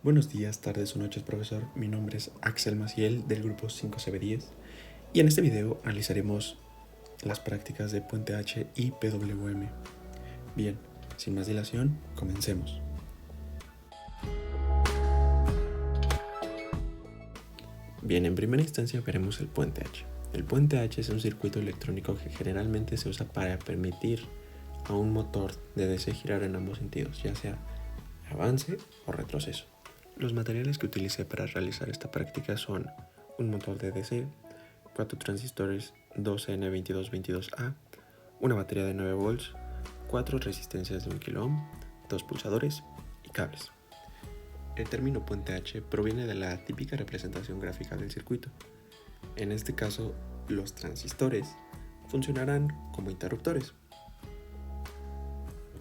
Buenos días, tardes o noches, profesor. Mi nombre es Axel Maciel del grupo 5CB10 y en este video analizaremos las prácticas de Puente H y PWM. Bien, sin más dilación, comencemos. Bien, en primera instancia veremos el Puente H. El Puente H es un circuito electrónico que generalmente se usa para permitir a un motor de DC girar en ambos sentidos, ya sea avance o retroceso. Los materiales que utilicé para realizar esta práctica son un motor de DC, 4 transistores 2N2222A, una batería de 9 volts, 4 resistencias de 1 kΩ, 2 pulsadores y cables. El término puente H proviene de la típica representación gráfica del circuito. En este caso, los transistores funcionarán como interruptores.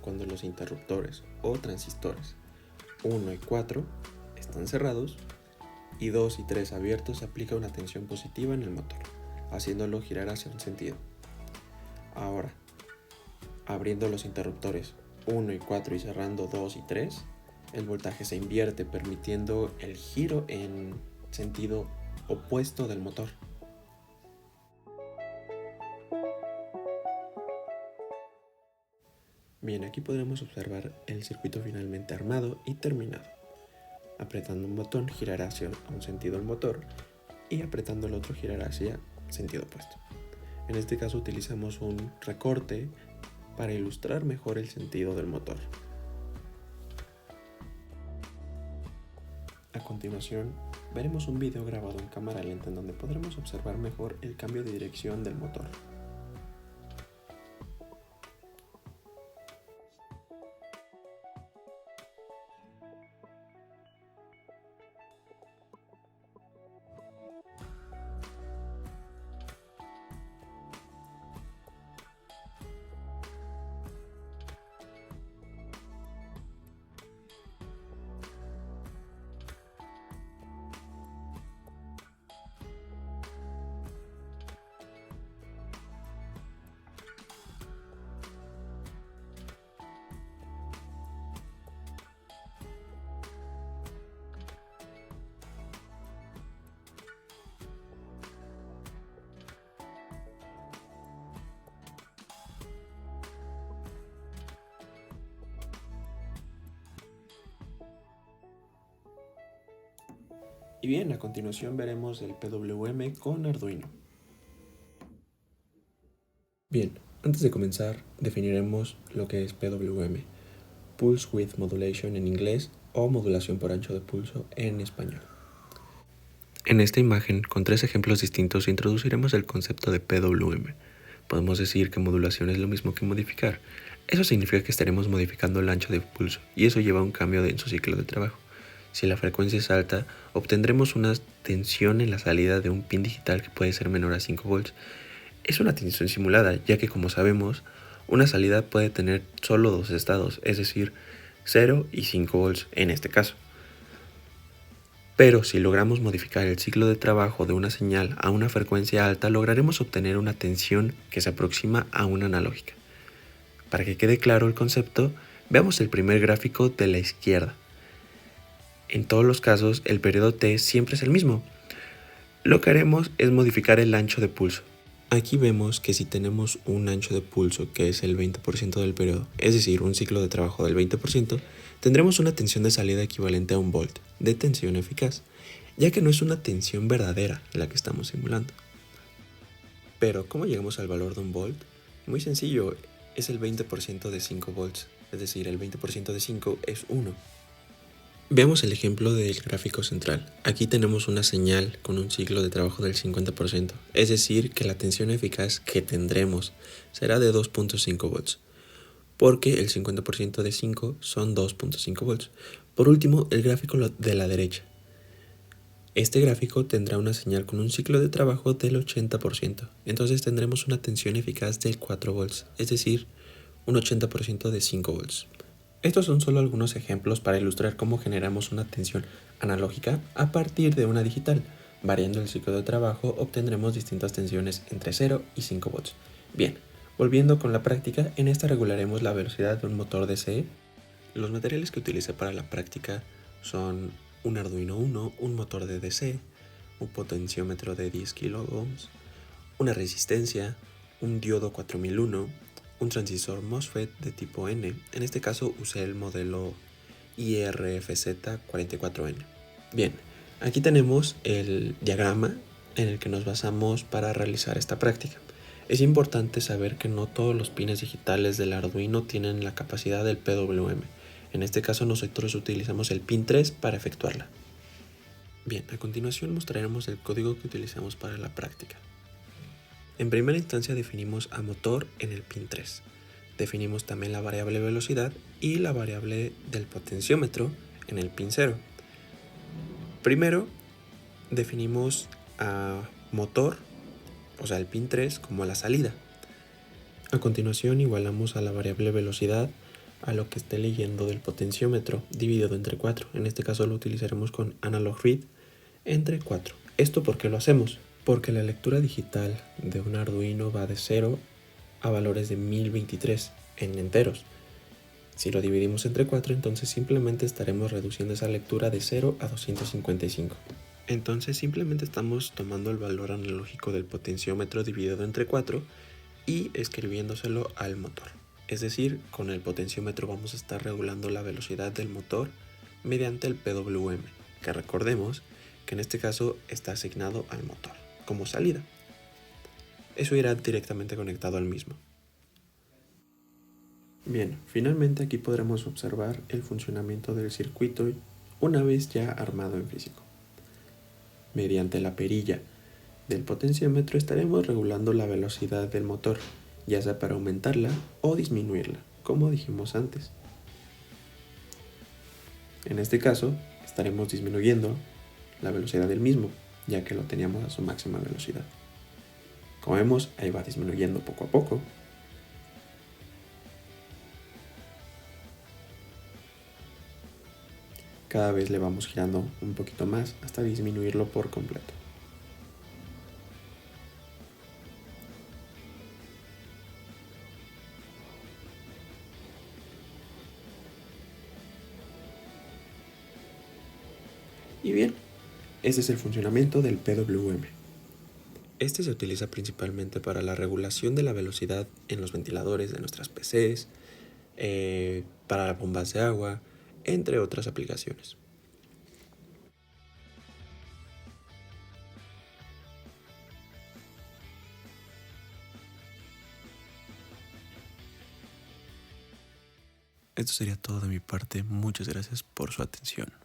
Cuando los interruptores o transistores 1 y 4 están cerrados y 2 y 3 abiertos, se aplica una tensión positiva en el motor, haciéndolo girar hacia un sentido. Ahora, abriendo los interruptores 1 y 4 y cerrando 2 y 3, el voltaje se invierte, permitiendo el giro en sentido opuesto del motor. Bien, aquí podremos observar el circuito finalmente armado y terminado. Apretando un botón girará hacia un sentido el motor y apretando el otro girará hacia sentido opuesto. En este caso utilizamos un recorte para ilustrar mejor el sentido del motor. A continuación, veremos un video grabado en cámara lenta en donde podremos observar mejor el cambio de dirección del motor. Y bien, a continuación veremos el PWM con Arduino. Bien, antes de comenzar definiremos lo que es PWM, Pulse Width Modulation en inglés o modulación por ancho de pulso en español. En esta imagen, con 3 ejemplos distintos, introduciremos el concepto de PWM. Podemos decir que modulación es lo mismo que modificar. Eso significa que estaremos modificando el ancho de pulso y eso lleva a un cambio en su ciclo de trabajo. Si la frecuencia es alta, obtendremos una tensión en la salida de un pin digital que puede ser menor a 5 volts. Es una tensión simulada, ya que como sabemos, una salida puede tener solo 2 estados, es decir, 0 y 5 volts en este caso. Pero si logramos modificar el ciclo de trabajo de una señal a una frecuencia alta, lograremos obtener una tensión que se aproxima a una analógica. Para que quede claro el concepto, veamos el primer gráfico de la izquierda. En todos los casos, el periodo T siempre es el mismo. Lo que haremos es modificar el ancho de pulso. Aquí vemos que si tenemos un ancho de pulso que es el 20% del periodo, es decir, un ciclo de trabajo del 20%, tendremos una tensión de salida equivalente a 1 volt de tensión eficaz, ya que no es una tensión verdadera la que estamos simulando. Pero, ¿cómo llegamos al valor de 1 volt? Muy sencillo, es el 20% de 5 volts, es decir, el 20% de 5 es 1. Veamos el ejemplo del gráfico central. Aquí tenemos una señal con un ciclo de trabajo del 50%, es decir, que la tensión eficaz que tendremos será de 2.5 volts, porque el 50% de 5 son 2.5 volts. Por último, el gráfico de la derecha. Este gráfico tendrá una señal con un ciclo de trabajo del 80%, entonces tendremos una tensión eficaz de 4 volts, es decir, un 80% de 5 volts. Estos son solo algunos ejemplos para ilustrar cómo generamos una tensión analógica a partir de una digital. Variando el ciclo de trabajo obtendremos distintas tensiones entre 0 y 5 volts. Bien, volviendo con la práctica, en esta regularemos la velocidad de un motor DC. Los materiales que utilicé para la práctica son un Arduino Uno, un motor de DC, un potenciómetro de 10 kiloohms, una resistencia, un diodo 4001, un transistor MOSFET de tipo N. En este caso usé el modelo IRFZ44N. Bien, aquí tenemos el diagrama en el que nos basamos para realizar esta práctica. Es importante saber que no todos los pines digitales del Arduino tienen la capacidad del PWM. En este caso nosotros utilizamos el pin 3 para efectuarla. Bien, a continuación mostraremos el código que utilizamos para la práctica. En primera instancia definimos a motor en el pin 3. Definimos también la variable velocidad y la variable del potenciómetro en el pin 0. Primero definimos a motor, o sea el pin 3, como la salida. A continuación igualamos a la variable velocidad a lo que esté leyendo del potenciómetro dividido entre 4. En este caso lo utilizaremos con analog read entre 4. ¿Esto por qué lo hacemos? Porque la lectura digital de un Arduino va de 0 a valores de 1023 en enteros. Si lo dividimos entre 4, entonces simplemente estaremos reduciendo esa lectura de 0 a 255. Entonces simplemente estamos tomando el valor analógico del potenciómetro dividido entre 4 y escribiéndoselo al motor. Es decir, con el potenciómetro vamos a estar regulando la velocidad del motor mediante el PWM, que recordemos que en este caso está asignado al motor como salida. Eso irá directamente conectado al mismo. Bien, finalmente aquí podremos observar el funcionamiento del circuito una vez ya armado en físico. Mediante la perilla del potenciómetro estaremos regulando la velocidad del motor, ya sea para aumentarla o disminuirla, como dijimos antes. En este caso, estaremos disminuyendo la velocidad del mismo, ya que lo teníamos a su máxima velocidad. Como vemos, ahí va disminuyendo poco a poco. Cada vez le vamos girando un poquito más hasta disminuirlo por completo. Y bien, ese es el funcionamiento del PWM. Este se utiliza principalmente para la regulación de la velocidad en los ventiladores de nuestras PCs, para las bombas de agua, entre otras aplicaciones. Esto sería todo de mi parte. Muchas gracias por su atención.